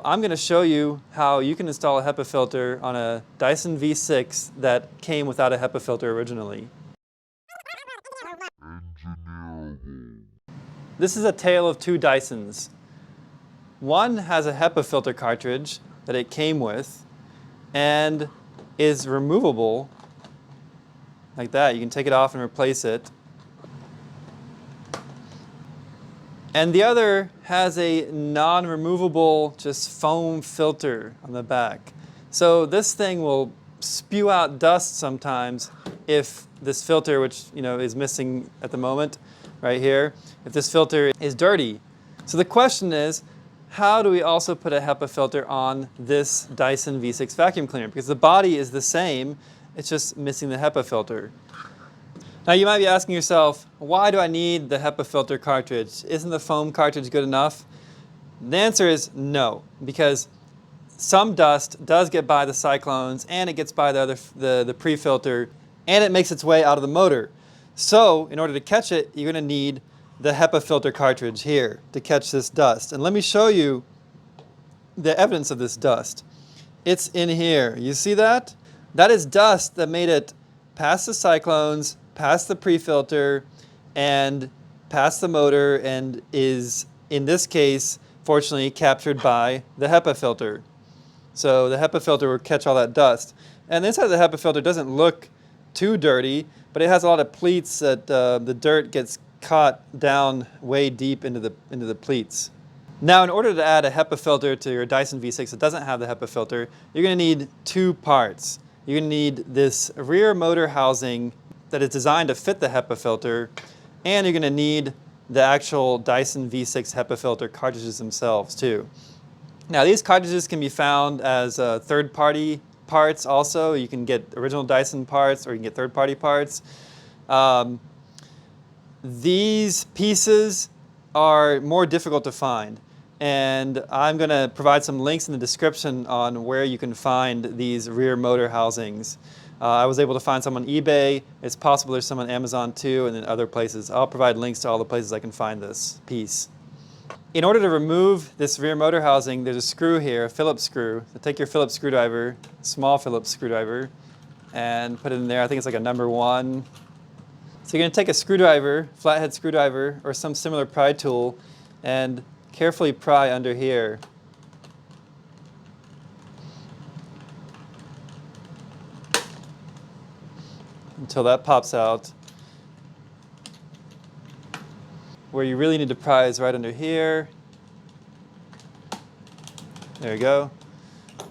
I'm going to show you how you can install a HEPA filter on a DYSON V6 that came without a HEPA filter originally. This is a tale of two Dysons. One has a HEPA filter cartridge that it came with and is removable like that. You can take it off and replace it. And the other has a non-removable, just foam filter on the back. So this thing will spew out dust sometimes if this filter, which is missing at the moment, right here, if this filter is dirty. So the question is, how do we also put a HEPA filter on this DYSON V6 vacuum cleaner? Because the body is the same, it's just missing the HEPA filter. Now you might be asking yourself, why do I need the HEPA filter cartridge? Isn't the foam cartridge good enough? The answer is no, because some dust does get by the cyclones and it gets by the pre-filter and it makes its way out of the motor. So in order to catch it, you're going to need the HEPA filter cartridge here to catch this dust. And let me show you the evidence of this dust. It's in here. You see that? That is dust that made it past the cyclones, past the pre-filter, and past the motor, and is, in this case, fortunately captured by the HEPA filter. So the HEPA filter will catch all that dust. And the inside of the HEPA filter doesn't look too dirty, but it has a lot of pleats that the dirt gets caught down way deep into the pleats. Now, in order to add a HEPA filter to your DYSON V6 that doesn't have the HEPA filter, you're going to need two parts. You're going to need this rear motor housing that is designed to fit the HEPA filter, and you're going to need the actual DYSON V6 HEPA filter cartridges themselves too. Now these cartridges can be found as third-party parts also. You can get original DYSON parts or you can get third-party parts. These pieces are more difficult to find, and I'm going to provide some links in the description on where you can find these rear motor housings. I was able to find some on eBay. It's possible there's some on Amazon too, and then other places. I'll provide links to all the places I can find this piece. In order to remove this rear motor housing, there's a screw here, a Phillips screw. So take your Phillips screwdriver, small Phillips screwdriver, and put it in there. I think it's like a number 1. So you're going to take a screwdriver, flathead screwdriver, or some similar pry tool, and carefully pry under here. Until that pops out. Where you really need to pry is right under here. There you go.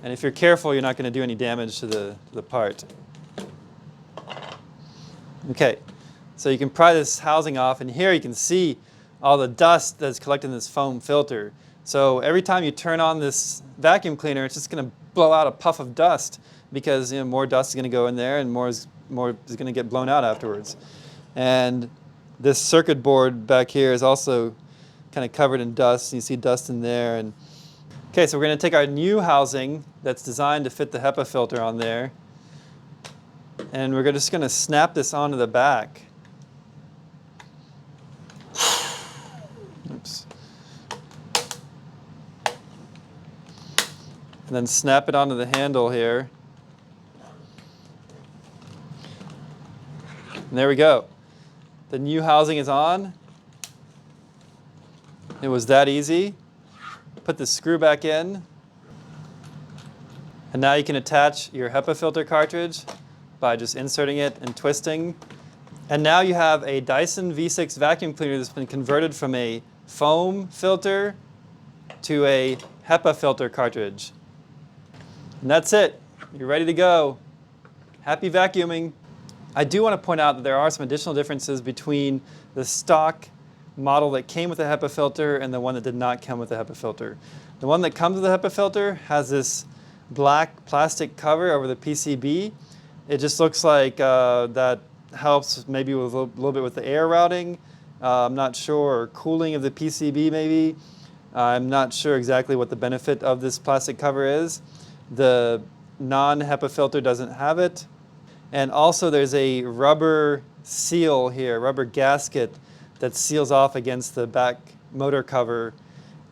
And if you're careful, you're not going to do any damage to the part. Okay, so you can pry this housing off, and here you can see all the dust that's collected in this foam filter. So every time you turn on this vacuum cleaner, it's just going to blow out a puff of dust because more dust is going to go in there and more is going to get blown out afterwards. And this circuit board back here is also kind of covered in dust. You see dust in there. And okay, so we're going to take our new housing that's designed to fit the HEPA filter on there, and we're just going to snap this onto the back. Oops. And then snap it onto the handle here. And there we go. The new housing is on. It was that easy. Put the screw back in. And now you can attach your HEPA filter cartridge by just inserting it and twisting. And now you have a DYSON V6 vacuum cleaner that's been converted from a foam filter to a HEPA filter cartridge. And that's it. You're ready to go. Happy vacuuming. I do want to point out that there are some additional differences between the stock model that came with a HEPA filter and the one that did not come with a HEPA filter. The one that comes with a HEPA filter has this black plastic cover over the PCB. It just looks like that helps maybe with a little bit with the air routing. I'm not sure, or cooling of the PCB maybe. I'm not sure exactly what the benefit of this plastic cover is. The non-HEPA filter doesn't have it. And also there's a rubber seal here, rubber gasket that seals off against the back motor cover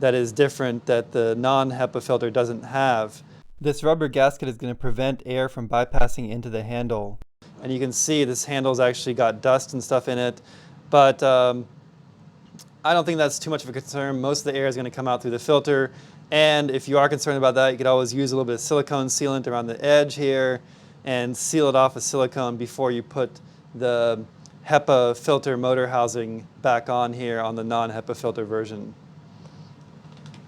that is different that the non-HEPA filter doesn't have. This rubber gasket is going to prevent air from bypassing into the handle. And you can see this handle's actually got dust and stuff in it, but I don't think that's too much of a concern. Most of the air is going to come out through the filter, and if you are concerned about that, you could always use a little bit of silicone sealant around the edge here and seal it off with silicone before you put the HEPA filter motor housing back on here on the non-HEPA filter version.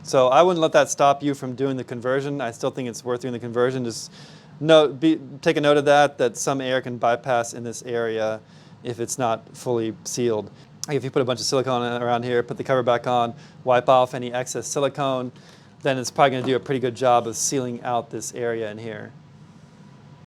So I wouldn't let that stop you from doing the conversion. I still think it's worth doing the conversion. Just take a note of that some air can bypass in this area if it's not fully sealed. If you put a bunch of silicone around here, put the cover back on, wipe off any excess silicone, then it's probably going to do a pretty good job of sealing out this area in here.